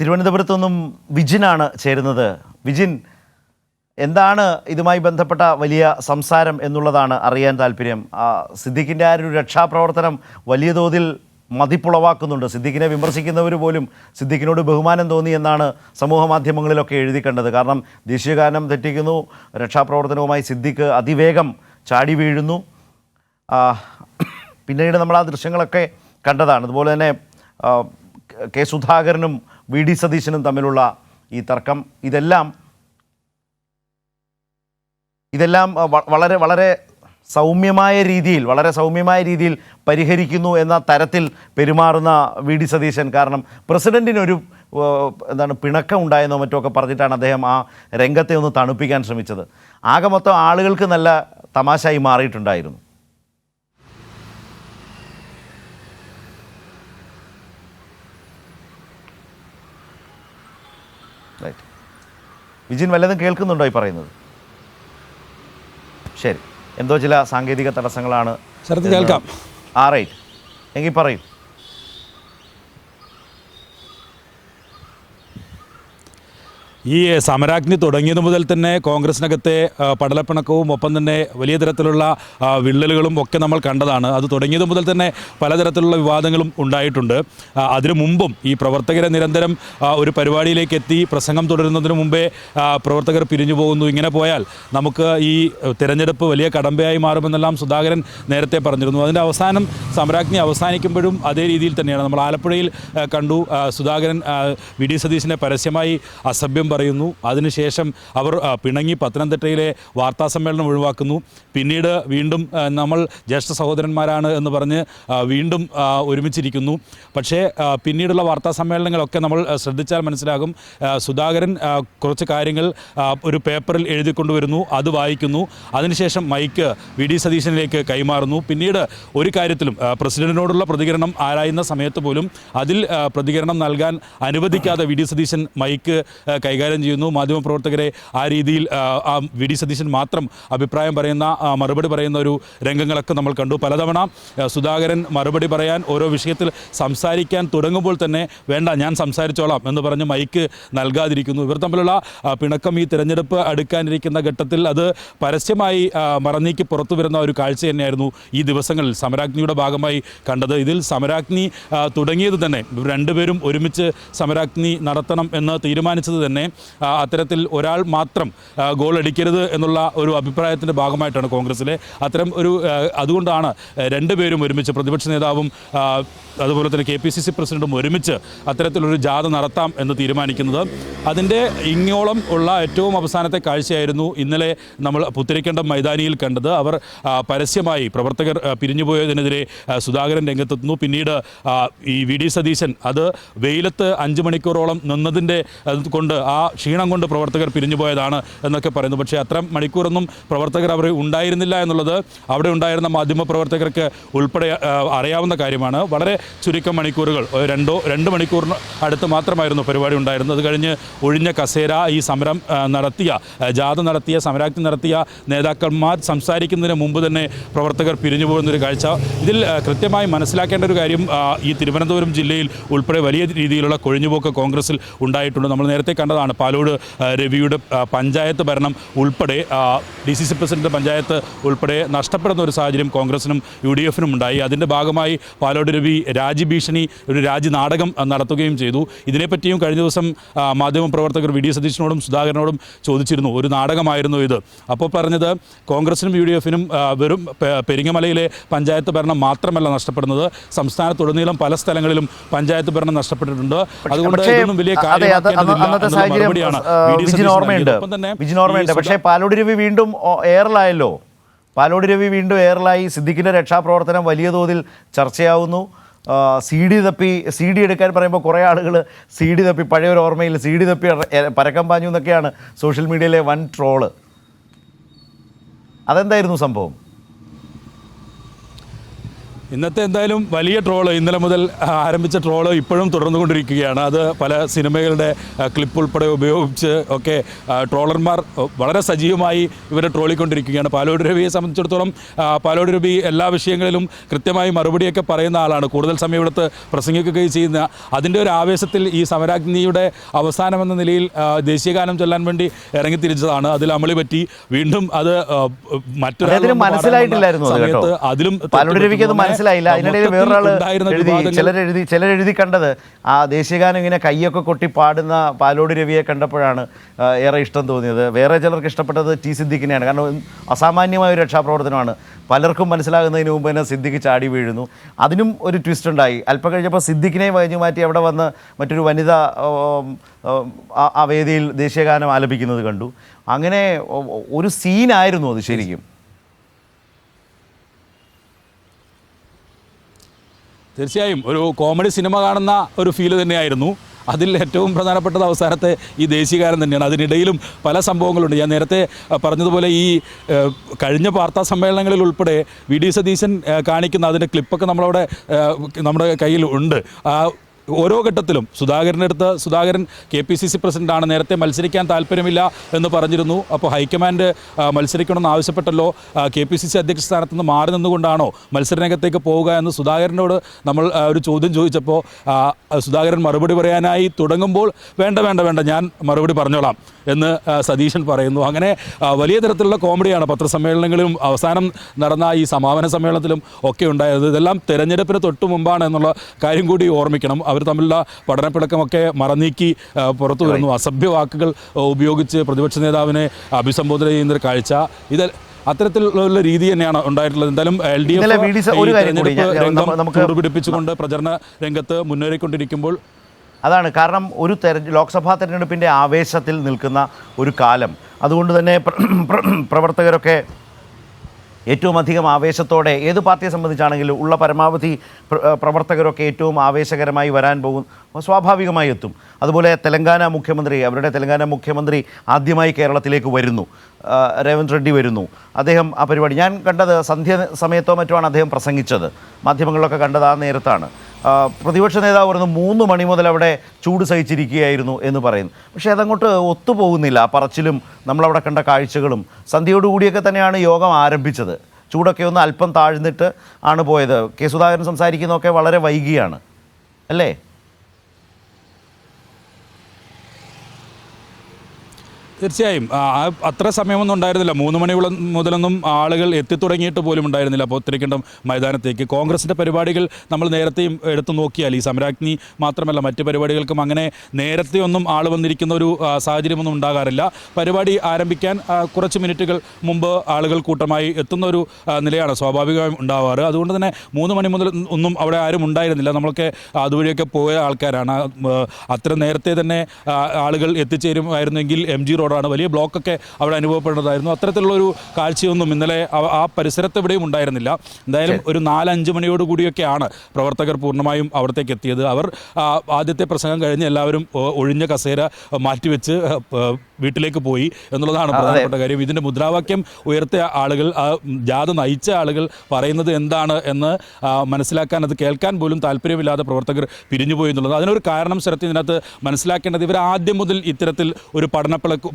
തിരുവനന്തപുരത്തു നിന്നും വിജിനാണ് ചേരുന്നത്. വിജിൻ, എന്താണ് ഇതുമായി ബന്ധപ്പെട്ട വലിയ സംസാരം എന്നുള്ളതാണ് അറിയാൻ താല്പര്യം. സിദ്ദിഖിൻ്റെ ആ ഒരു രക്ഷാപ്രവർത്തനം വലിയ തോതിൽ മതിപ്പുളവാക്കുന്നുണ്ട്. സിദ്ദിഖിനെ വിമർശിക്കുന്നവർ പോലും സിദ്ദിഖിനോട് ബഹുമാനം തോന്നി എന്നാണ് സമൂഹ മാധ്യമങ്ങളിലൊക്കെ എഴുതി കണ്ടത്. കാരണം ദേശീയഗാനം തെറ്റിക്കുന്നു, രക്ഷാപ്രവർത്തനവുമായി സിദ്ദിഖ് അതിവേഗം ചാടി വീഴുന്നു. പിന്നീട് നമ്മൾ ആ ദൃശ്യങ്ങളൊക്കെ കണ്ടതാണ്. അതുപോലെ തന്നെ കെ സുധാകരനും വി ഡി സതീശനും തമ്മിലുള്ള ഈ തർക്കം, ഇതെല്ലാം വളരെ വളരെ സൗമ്യമായ രീതിയിൽ പരിഹരിക്കുന്നു എന്ന തരത്തിൽ പെരുമാറുന്ന വി ഡി സതീശൻ. കാരണം പ്രസിഡൻറ്റിനൊരു പിണക്കം ഉണ്ടായെന്നോ മറ്റോ ഒക്കെ പറഞ്ഞിട്ടാണ് അദ്ദേഹം ആ രംഗത്തെ ഒന്ന് തണുപ്പിക്കാൻ ശ്രമിച്ചത്. ആകെ മൊത്തം ആളുകൾക്ക് നല്ല തമാശയായി മാറിയിട്ടുണ്ടായിരുന്നു. റൈറ്റ്, വിജിൻ വല്ലതും കേൾക്കുന്നുണ്ടോ ഈ പറയുന്നത്? ശരി, എന്തോ ചില സാങ്കേതിക തടസ്സങ്ങളാണ്. കേൾക്കാം. റൈറ്റ്, എങ്കിൽ പറയൂ. ഈ സമരാഗ്നി തുടങ്ങിയത് മുതൽ തന്നെ കോൺഗ്രസിനകത്തെ പടലപ്പിണക്കവും ഒപ്പം തന്നെ വലിയ തരത്തിലുള്ള വിള്ളലുകളും ഒക്കെ നമ്മൾ കണ്ടതാണ്. അത് തുടങ്ങിയത് മുതൽ തന്നെ പലതരത്തിലുള്ള വിവാദങ്ങളും ഉണ്ടായിട്ടുണ്ട്. അതിനു മുമ്പും ഈ പ്രവർത്തകരെ നിരന്തരം ഒരു പരിപാടിയിലേക്ക് എത്തി പ്രസംഗം തുടരുന്നതിന് മുമ്പേ പ്രവർത്തകർ പിരിഞ്ഞു പോകുന്നു. ഇങ്ങനെ പോയാൽ നമുക്ക് ഈ തിരഞ്ഞെടുപ്പ് വലിയ കടമ്പയായി മാറുമെന്നെല്ലാം സുധാകരൻ നേരത്തെ പറഞ്ഞിരുന്നു. അതിൻ്റെ അവസാനം സമരാഗ്നി അവസാനിക്കുമ്പോഴും അതേ രീതിയിൽ തന്നെയാണ്. നമ്മൾ ആലപ്പുഴയിൽ കണ്ടു, സുധാകരൻ വി ഡി സതീശനെ പരസ്യമായി അസഭ്യം പറയുന്നു. അതിനുശേഷം അവർ പിണങ്ങി പത്തനംതിട്ടയിലെ വാർത്താസമ്മേളനം ഒഴിവാക്കുന്നു. പിന്നീട് വീണ്ടും നമ്മൾ ജ്യേഷ്ഠ സഹോദരന്മാരാണ് എന്ന് പറഞ്ഞ് വീണ്ടും ഒരുമിച്ചിരിക്കുന്നു. പക്ഷേ പിന്നീടുള്ള വാർത്താ സമ്മേളനങ്ങളൊക്കെ നമ്മൾ ശ്രദ്ധിച്ചാൽ മനസ്സിലാകും, സുധാകരൻ കുറച്ച് കാര്യങ്ങൾ ഒരു പേപ്പറിൽ എഴുതിക്കൊണ്ടുവരുന്നു, അത് വായിക്കുന്നു. അതിനുശേഷം മൈക്ക് വി ഡി സതീശനിലേക്ക് കൈമാറുന്നു. പിന്നീട് ഒരു കാര്യത്തിലും പ്രസിഡന്റിനോടുള്ള പ്രതികരണം ആരായുന്ന സമയത്ത് പോലും അതിൽ പ്രതികരണം നൽകാൻ അനുവദിക്കാതെ വി ഡി സതീശൻ മൈക്ക് കൈകാര്യം ചെയ്യുന്നു. മാധ്യമപ്രവർത്തകരെ ആ രീതിയിൽ വി ഡി സതീശൻ മാത്രം അഭിപ്രായം പറയുന്ന, മറുപടി പറയുന്ന ഒരു രംഗങ്ങളൊക്കെ നമ്മൾ കണ്ടു. പലതവണ സുധാകരൻ മറുപടി പറയാൻ ഓരോ വിഷയത്തിൽ സംസാരിക്കാൻ തുടങ്ങുമ്പോൾ തന്നെ വേണ്ട ഞാൻ സംസാരിച്ചോളാം എന്ന് പറഞ്ഞ് മൈക്ക് നൽകാതിരിക്കുന്നു. ഇവർ തമ്മിലുള്ള പിണക്കം ഈ തിരഞ്ഞെടുപ്പ് അടുക്കാനിരിക്കുന്ന ഘട്ടത്തിൽ അത് പരസ്യമായി മറന്നീക്കി പുറത്തു വരുന്ന ഒരു കാഴ്ച തന്നെയായിരുന്നു ഈ ദിവസങ്ങളിൽ സമരാഗ്നിയുടെ ഭാഗമായി കണ്ടത്. ഇതിൽ സമരാഗ്നി തുടങ്ങിയത് തന്നെ രണ്ടുപേരും ഒരുമിച്ച് സമരാഗ്നി നടത്തണം എന്ന് തീരുമാനിച്ചത് തന്നെ അത്തരത്തിൽ ഒരാൾ മാത്രം ഗോൾ അടിക്കരുത് എന്നുള്ള ഒരു അഭിപ്രായത്തിൻ്റെ ഭാഗമായിട്ടാണ് കോൺഗ്രസിലെ. അത്തരം ഒരു അതുകൊണ്ടാണ് രണ്ടുപേരും ഒരുമിച്ച് പ്രതിപക്ഷ നേതാവും അതുപോലെ തന്നെ KPCC പ്രസിഡന്റും ഒരുമിച്ച് അത്തരത്തിലൊരു ജാഥ നടത്താം എന്ന് തീരുമാനിക്കുന്നത്. അതിൻ്റെ ഇങ്ങോളം ഉള്ള ഏറ്റവും അവസാനത്തെ കാഴ്ചയായിരുന്നു ഇന്നലെ നമ്മൾ പുത്തരിക്കണ്ടം മൈതാനിയിൽ കണ്ടത്. അവർ പരസ്യമായി പ്രവർത്തകർ പിരിഞ്ഞുപോയതിനെതിരെ സുധാകരൻ രംഗത്തെത്തുന്നു. പിന്നീട് ഈ വി ഡി സതീശൻ അത് വെയിലത്ത് 5 മണിക്കൂറോളം നിന്നതിൻ്റെ കൊണ്ട് ആ ക്ഷീണം കൊണ്ട് പ്രവർത്തകർ പിരിഞ്ഞുപോയതാണ് എന്നൊക്കെ പറയുന്നു. പക്ഷേ അത്തരം മണിക്കൂറൊന്നും പ്രവർത്തകർ അവർ ഉണ്ടായിരുന്നില്ല എന്നുള്ളത് അവിടെ ഉണ്ടായിരുന്ന മാധ്യമപ്രവർത്തകർക്ക് ഉൾപ്പെടെ അറിയാവുന്ന കാര്യമാണ്. വളരെ ചുരുക്കം മണിക്കൂറുകൾ, 2 മണിക്കൂറിന് അടുത്ത് മാത്രമായിരുന്നു പരിപാടി ഉണ്ടായിരുന്നത്. അത് കഴിഞ്ഞ് ഒഴിഞ്ഞ കസേര, ഈ സമരം നടത്തിയ ജാഥ നടത്തിയ സമരാഗ്നി നടത്തിയ നേതാക്കന്മാർ സംസാരിക്കുന്നതിന് മുമ്പ് തന്നെ പ്രവർത്തകർ പിരിഞ്ഞു പോകുന്നൊരു കാഴ്ച. ഇതിൽ കൃത്യമായി മനസ്സിലാക്കേണ്ട ഒരു കാര്യം, ഈ തിരുവനന്തപുരം ജില്ലയിൽ ഉൾപ്പെടെ വലിയ രീതിയിലുള്ള കൊഴിഞ്ഞുപോക്ക് കോൺഗ്രസിൽ ഉണ്ടായിട്ടുണ്ട്. നമ്മൾ നേരത്തെ കണ്ടതാണ് പാലോട് രവിയുടെ പഞ്ചായത്ത് ഭരണം ഉൾപ്പെടെ DCC പ്രസിഡന്റ് പഞ്ചായത്ത് ഉൾപ്പെടെ നഷ്ടപ്പെടുന്ന ഒരു സാഹചര്യം കോൺഗ്രസിനും UDF നും ഉണ്ടായി. അതിൻ്റെ ഭാഗമായി പാലോട് രവി രാജിഭീഷണി, ഒരു രാജി നാടകം നടത്തുകയും ചെയ്തു. ഇതിനെപ്പറ്റിയും കഴിഞ്ഞ ദിവസം മാധ്യമപ്രവർത്തകർ വി ഡി സതീശനോടും സുധാകരനോടും ചോദിച്ചിരുന്നു, ഒരു നാടകമായിരുന്നു ഇത്. അപ്പോൾ പറഞ്ഞത് കോൺഗ്രസിനും UDF നും വെറും പെരിങ്ങമലയിലെ പഞ്ചായത്ത് ഭരണം മാത്രമല്ല നഷ്ടപ്പെടുന്നത്, സംസ്ഥാനത്തുടനീളം പല സ്ഥലങ്ങളിലും പഞ്ചായത്ത് ഭരണം നഷ്ടപ്പെട്ടിട്ടുണ്ട്. അതുകൊണ്ട് ഇതൊന്നും വലിയ ഓർമ്മയുണ്ട്. പക്ഷേ പാലോട് രവി വീണ്ടും എയറിലായല്ലോ. പാലോട് രവി വീണ്ടും എയറിലായി. സിദ്ദിഖിൻ്റെ രക്ഷാപ്രവർത്തനം വലിയ തോതിൽ ചർച്ചയാവുന്നു. CD എടുക്കാൻ പറയുമ്പോൾ കുറേ ആളുകൾ CD തപ്പി, പഴയൊരു ഓർമ്മയിൽ CD തപ്പി പരക്കം പാഞ്ഞു എന്നൊക്കെയാണ് സോഷ്യൽ മീഡിയയിലെ വൻ ട്രോള്. അതെന്തായിരുന്നു സംഭവം? ഇന്നത്തെ എന്തായാലും വലിയ ട്രോള് ഇന്നലെ മുതൽ ആരംഭിച്ച ട്രോള് ഇപ്പോഴും തുടർന്നുകൊണ്ടിരിക്കുകയാണ്. അത് പല സിനിമകളുടെ ക്ലിപ്പ് ഉൾപ്പെടെ ഉപയോഗിച്ച് ഒക്കെ ട്രോളർമാർ വളരെ സജീവമായി ഇവരെ ട്രോളിക്കൊണ്ടിരിക്കുകയാണ്. പാലോട് രവിയെ സംബന്ധിച്ചിടത്തോളം പാലോട് രവി എല്ലാ വിഷയങ്ങളിലും കൃത്യമായി മറുപടിയൊക്കെ പറയുന്ന ആളാണ്. കൂടുതൽ സമയം ഇവിടുത്തെ പ്രസംഗിക്കുകയും ചെയ്യുന്ന അതിൻ്റെ ഒരു ആവേശത്തിൽ ഈ സമരാഗ്നിയുടെ അവസാനമെന്ന നിലയിൽ ദേശീയഗാനം ചൊല്ലാൻ വേണ്ടി ഇറങ്ങിത്തിരിച്ചതാണ്. അതിൽ അമളി പറ്റി വീണ്ടും അത് മറ്റൊരു മനസ്സിലായിട്ടില്ലായിരുന്നു അതിലും മനസ്സിലായില്ല. അതിനിടയിൽ വേറൊരാള് ചിലരെഴുതി കണ്ടത് ആ ദേശീയഗാനം ഇങ്ങനെ കൈയൊക്കെ കൊട്ടി പാടുന്ന പാലോട് രവിയെ കണ്ടപ്പോഴാണ് ഏറെ ഇഷ്ടം തോന്നിയത്. വേറെ ചിലർക്ക് ഇഷ്ടപ്പെട്ടത് ടി സിദ്ദിഖിനെയാണ്. കാരണം അസാമാന്യമായ ഒരു രക്ഷാപ്രവർത്തനമാണ്. പലർക്കും മനസ്സിലാകുന്നതിന് മുമ്പ് തന്നെ സിദ്ദിഖ് ചാടി വീഴുന്നു. അതിനും ഒരു ട്വിസ്റ്റ് ഉണ്ടായി. അല്പം കഴിഞ്ഞപ്പോൾ സിദ്ദിഖിനെ വഴിഞ്ഞു മാറ്റി അവിടെ വന്ന് മറ്റൊരു വനിത ആ വേദിയിൽ ദേശീയഗാനം ആലപിക്കുന്നത് കണ്ടു. അങ്ങനെ ഒരു സീനായിരുന്നു അത് ശരിക്കും. തീർച്ചയായും ഒരു കോമഡി സിനിമ കാണുന്ന ഒരു ഫീല് തന്നെയായിരുന്നു. അതിൽ ഏറ്റവും പ്രധാനപ്പെട്ടത് അവസാനത്തെ ഈ ദേശീയഗാനം തന്നെയാണ്. അതിനിടയിലും പല സംഭവങ്ങളുണ്ട്. ഞാൻ നേരത്തെ പറഞ്ഞതുപോലെ ഈ കഴിഞ്ഞ വാർത്താ സമ്മേളനങ്ങളിൽ ഉൾപ്പെടെ വി ഡി സതീശൻ കാണിക്കുന്ന അതിൻ്റെ ക്ലിപ്പൊക്കെ നമ്മുടെ കയ്യിൽ ഉണ്ട്. ഓരോ ഘട്ടത്തിലും സുധാകരൻ KPCC പ്രസിഡന്റാണ്, നേരത്തെ മത്സരിക്കാൻ താല്പര്യമില്ല എന്ന് പറഞ്ഞിരുന്നു. അപ്പോൾ ഹൈക്കമാൻഡ് മത്സരിക്കണമെന്ന് ആവശ്യപ്പെട്ടല്ലോ, KPCC അധ്യക്ഷ സ്ഥാനത്ത് നിന്ന് മാറി നിന്നുകൊണ്ടാണോ മത്സരരംഗത്തേക്ക് പോവുക എന്ന് സുധാകരനോട് നമ്മൾ ഒരു ചോദ്യം ചോദിച്ചപ്പോൾ സുധാകരൻ മറുപടി പറയാനായി തുടങ്ങുമ്പോൾ വേണ്ട ഞാൻ മറുപടി പറഞ്ഞോളാം എന്ന് സതീശൻ പറയുന്നു. അങ്ങനെ വലിയ തരത്തിലുള്ള കോമഡിയാണ് പത്രസമ്മേളനങ്ങളിലും അവസാനം നടന്ന ഈ സമാപന സമ്മേളനത്തിലും ഒക്കെ ഉണ്ടായത്. ഇതെല്ലാം തെരഞ്ഞെടുപ്പിന് തൊട്ട് മുമ്പാണ് എന്നുള്ള കാര്യം കൂടി ഓർമ്മിക്കണം. അവർ തമ്മിലുള്ള പഠനപ്പിളക്കമൊക്കെ മറനീക്കി പുറത്തു വരുന്നു. അസഭ്യ വാക്കുകൾ ഉപയോഗിച്ച് പ്രതിപക്ഷ നേതാവിനെ അഭിസംബോധന ചെയ്യുന്നൊരു കാഴ്ച, ഇത് അത്തരത്തിലുള്ള രീതി തന്നെയാണ് ഉണ്ടായിട്ടുള്ളത്. എന്തായാലും LDF പിടിപ്പിച്ചുകൊണ്ട് പ്രചരണ രംഗത്ത് മുന്നേറിക്കൊണ്ടിരിക്കുമ്പോൾ അതാണ് കാരണം ഒരു ലോക്സഭാ തെരഞ്ഞെടുപ്പിൻ്റെ ആവേശത്തിൽ നിൽക്കുന്ന ഒരു കാലം. അതുകൊണ്ട് തന്നെ പ്രവർത്തകരൊക്കെ ഏറ്റവും അധികം ആവേശത്തോടെ ഏത് പാർട്ടിയെ സംബന്ധിച്ചാണെങ്കിലും ഉള്ള പരമാവധി പ്രവർത്തകരൊക്കെ ഏറ്റവും ആവേശകരമായി വരാൻ പോകും, സ്വാഭാവികമായി എത്തും. അതുപോലെ അവരുടെ തെലങ്കാന മുഖ്യമന്ത്രി ആദ്യമായി കേരളത്തിലേക്ക് വരുന്നു. രേവന്ത് റെഡ്ഡി വരുന്നു. അദ്ദേഹം ആ പരിപാടി ഞാൻ കണ്ടത് സന്ധ്യ സമയത്തോ മറ്റുമാണ് അദ്ദേഹം പ്രസംഗിച്ചത്. മാധ്യമങ്ങളിലൊക്കെ കണ്ടത് ആ നേരത്താണ്. പ്രതിപക്ഷ നേതാവ് പറയുന്നു 3 മണി മുതൽ അവിടെ ചൂട് സഹിച്ചിരിക്കുകയായിരുന്നു എന്ന് പറയുന്നു. പക്ഷേ അതങ്ങോട്ട് ഒത്തുപോകുന്നില്ല. ആ പറച്ചിലും നമ്മളവിടെ കണ്ട കാഴ്ചകളും. സന്ധ്യയോടുകൂടിയൊക്കെ തന്നെയാണ് യോഗം ആരംഭിച്ചത്. ചൂടൊക്കെ ഒന്ന് അല്പം താഴ്ന്നിട്ട് ആണ് പോയത്. കെ സുധാകരൻ സംസാരിക്കുന്നതൊക്കെ വളരെ വൈകിയാണ് അല്ലേ? തീർച്ചയായും അത്ര സമയമൊന്നും ഉണ്ടായിരുന്നില്ല. 3 മണി മുതലൊന്നും ആളുകൾ എത്തിത്തുടങ്ങിയിട്ട് പോലും ഉണ്ടായിരുന്നില്ല പോത്തിരിക്കണ്ടം മൈതാനത്തേക്ക്. കോൺഗ്രസിൻ്റെ പരിപാടികൾ നമ്മൾ നേരത്തെയും എടുത്തു നോക്കിയാൽ ഈ സമരാഗ്നി മാത്രമല്ല മറ്റ് പരിപാടികൾക്കും അങ്ങനെ നേരത്തെ ഒന്നും ആൾ വന്നിരിക്കുന്ന ഒരു സാഹചര്യമൊന്നും ഉണ്ടാകാറില്ല. പരിപാടി ആരംഭിക്കാൻ കുറച്ച് മിനിറ്റുകൾ മുമ്പ് ആളുകൾ കൂട്ടമായി എത്തുന്ന ഒരു നിലയാണ് സ്വാഭാവികമായും ഉണ്ടാവാറ്. അതുകൊണ്ട് തന്നെ 3 മണി മുതൽ ഒന്നും അവിടെ ആരും ഉണ്ടായിരുന്നില്ല. നമ്മളൊക്കെ അതുവഴിയൊക്കെ പോയ ആൾക്കാരാണ്. അത്ര നേരത്തെ തന്നെ ആളുകൾ എത്തിച്ചേരുമായിരുന്നെങ്കിൽ MG റോഡാണ്, വലിയ ബ്ലോക്കൊക്കെ അവിടെ അനുഭവപ്പെടുന്നതായിരുന്നു. അത്തരത്തിലുള്ളൊരു കാഴ്ചയൊന്നും ഇന്നലെ ആ പരിസരത്ത് എവിടെയും ഉണ്ടായിരുന്നില്ല. എന്തായാലും ഒരു 4-5 മണിയോടുകൂടിയൊക്കെയാണ് പ്രവർത്തകർ പൂർണ്ണമായും അവിടത്തേക്ക് എത്തിയത്. അവർ ആദ്യത്തെ പ്രസംഗം കഴിഞ്ഞ് എല്ലാവരും ഒഴിഞ്ഞ കസേര മാറ്റിവെച്ച് വീട്ടിലേക്ക് പോയി എന്നുള്ളതാണ് പ്രധാനപ്പെട്ട കാര്യം. ഇതിൻ്റെ മുദ്രാവാക്യം ഉയർത്തിയ ആളുകൾ, ജാഥ നയിച്ച ആളുകൾ പറയുന്നത് എന്താണ് എന്ന് മനസ്സിലാക്കാൻ, അത് കേൾക്കാൻ പോലും താല്പര്യമില്ലാതെ പ്രവർത്തകർ പിരിഞ്ഞുപോയി എന്നുള്ളത്. അതിനൊരു കാരണം ശരത്ത് ഇതിനകത്ത് മനസ്സിലാക്കേണ്ടത്, ഇവർ ആദ്യം മുതൽ ഇത്തരത്തിൽ ഒരു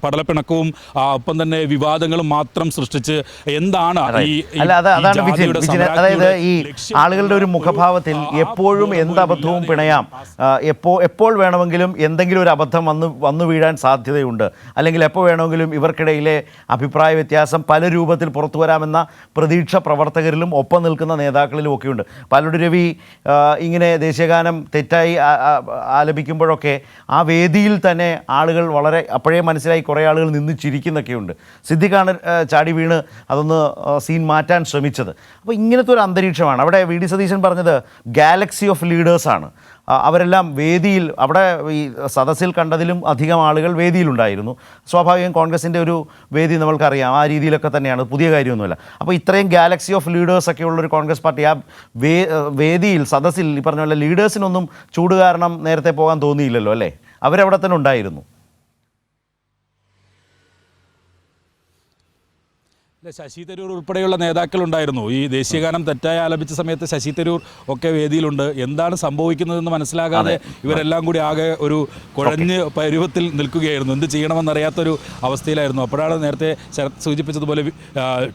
പടലപ്പിണക്കവും ഒപ്പം തന്നെ വിവാദങ്ങളും മാത്രം സൃഷ്ടിച്ച് എന്താണ് അതായത് ഈ ആളുകളുടെ ഒരു മുഖഭാവത്തിൽ എപ്പോഴും എന്ത് അബദ്ധവും പിണയാം, എപ്പോൾ വേണമെങ്കിലും എന്തെങ്കിലും ഒരു അബദ്ധം വന്നു വീഴാൻ സാധ്യതയുണ്ട്, അല്ലെങ്കിൽ എപ്പോൾ വേണമെങ്കിലും ഇവർക്കിടയിലെ അഭിപ്രായ വ്യത്യാസം പല രൂപത്തിൽ പുറത്തു വരാമെന്ന പ്രതീക്ഷ പ്രവർത്തകരിലും ഒപ്പം നിൽക്കുന്ന നേതാക്കളിലും ഒക്കെയുണ്ട്. പാലോട് രവി ഇങ്ങനെ ദേശീയഗാനം തെറ്റായി ആലപിക്കുമ്പോഴൊക്കെ ആ വേദിയിൽ തന്നെ ആളുകൾ വളരെ അപ്പോഴേ മനസ്സിലായി കുറേ ആളുകൾ നിന്ന് ചിരിക്കുന്നൊക്കെയുണ്ട്. സിദ്ദിഖാണ് ചാടി വീണ് അതൊന്ന് സീൻ മാറ്റാൻ ശ്രമിച്ചത്. അപ്പോൾ ഇങ്ങനത്തെ ഒരു അന്തരീക്ഷമാണ് അവിടെ. VD സതീശൻ പറഞ്ഞത് ഗാലക്സി ഓഫ് ലീഡേഴ്സാണ്. അവരെല്ലാം വേദിയിൽ, അവിടെ ഈ സദസ്സിൽ കണ്ടതിലും അധികം ആളുകൾ വേദിയിലുണ്ടായിരുന്നു. സ്വാഭാവികം കോൺഗ്രസിൻ്റെ ഒരു വേദി നമ്മൾക്കറിയാം, ആ രീതിയിലൊക്കെ തന്നെയാണ്, പുതിയ കാര്യമൊന്നുമല്ല. അപ്പോൾ ഇത്രയും ഗാലക്സി ഓഫ് ലീഡേഴ്സൊക്കെ ഉള്ളൊരു കോൺഗ്രസ് പാർട്ടി ആ വേദിയിൽ, സദസ്സിൽ ഈ പറഞ്ഞ പോലെ ലീഡേഴ്സിനൊന്നും ചൂട് കാരണം നേരത്തെ പോകാൻ തോന്നിയില്ലല്ലോ അല്ലേ? അവരവിടെ തന്നെ ഉണ്ടായിരുന്നു. ശശി തരൂർ ഉൾപ്പെടെയുള്ള നേതാക്കളുണ്ടായിരുന്നു. ഈ ദേശീയഗാനം തെറ്റായി ആലപിച്ച സമയത്ത് ശശി തരൂർ ഒക്കെ വേദിയിലുണ്ട്. എന്താണ് സംഭവിക്കുന്നതെന്ന് മനസ്സിലാകാതെ ഇവരെല്ലാം കൂടി ആകെ ഒരു കുഴഞ്ഞ് പരുവത്തിൽ നിൽക്കുകയായിരുന്നു. എന്ത് ചെയ്യണമെന്നറിയാത്തൊരു അവസ്ഥയിലായിരുന്നു. അപ്പോഴാണ് നേരത്തെ ശരത് സൂചിപ്പിച്ചതുപോലെ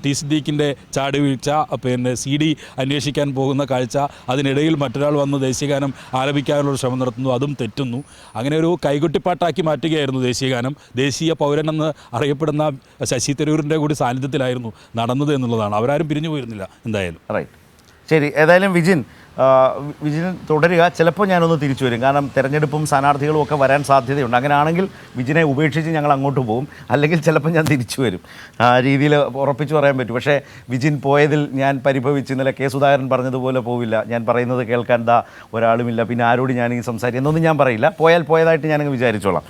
ടി സിദ്ദീഖിൻ്റെ ചാടി വീഴ്ച, പിന്നെ CD അന്വേഷിക്കാൻ പോകുന്ന കാഴ്ച, അതിനിടയിൽ മറ്റൊരാൾ വന്ന് ദേശീയഗാനം ആലപിക്കാനുള്ള ശ്രമം നടത്തുന്നു, അതും തെറ്റുന്നു. അങ്ങനെ ഒരു കൈകൊട്ടിപ്പാട്ടാക്കി മാറ്റുകയായിരുന്നു ദേശീയഗാനം. ദേശീയ പൗരനെന്ന് അറിയപ്പെടുന്ന ശശി തരൂരിൻ്റെ കൂടി സാന്നിധ്യത്തിലായിരുന്നു നടന്നത് എന്നുള്ളതാണ്. അവരാരും പിരിഞ്ഞു പോയിരുന്നില്ല എന്തായാലും. റൈറ്റ്, ശരി. ഏതായാലും വിജിൻ തുടരുക. ചിലപ്പോൾ ഞാനൊന്ന് തിരിച്ചു വരും, കാരണം തെരഞ്ഞെടുപ്പും സ്ഥാനാർത്ഥികളും ഒക്കെ വരാൻ സാധ്യതയുണ്ട്. അങ്ങനെയാണെങ്കിൽ വിജിനെ ഉപേക്ഷിച്ച് ഞങ്ങൾ അങ്ങോട്ട് പോകും, അല്ലെങ്കിൽ ചിലപ്പോൾ ഞാൻ തിരിച്ചു വരും. ആ രീതിയിൽ ഉറപ്പിച്ച് പറയാൻ പറ്റും. പക്ഷേ വിജിൻ പോയതിൽ ഞാൻ പരിഭവിച്ച്, ഇന്നലെ കെ സുധാകരൻ പറഞ്ഞതുപോലെ പോവില്ല, ഞാൻ പറയുന്നത് കേൾക്കാൻ ഒരാളുമില്ല, പിന്നെ ആരോട് ഞാനിങ്ങനെ സംസാരിക്കും എന്നൊന്നും ഞാൻ പറയില്ല. പോയാൽ പോയതായിട്ട് ഞാനങ്ങ് വിചാരിച്ചോളാം.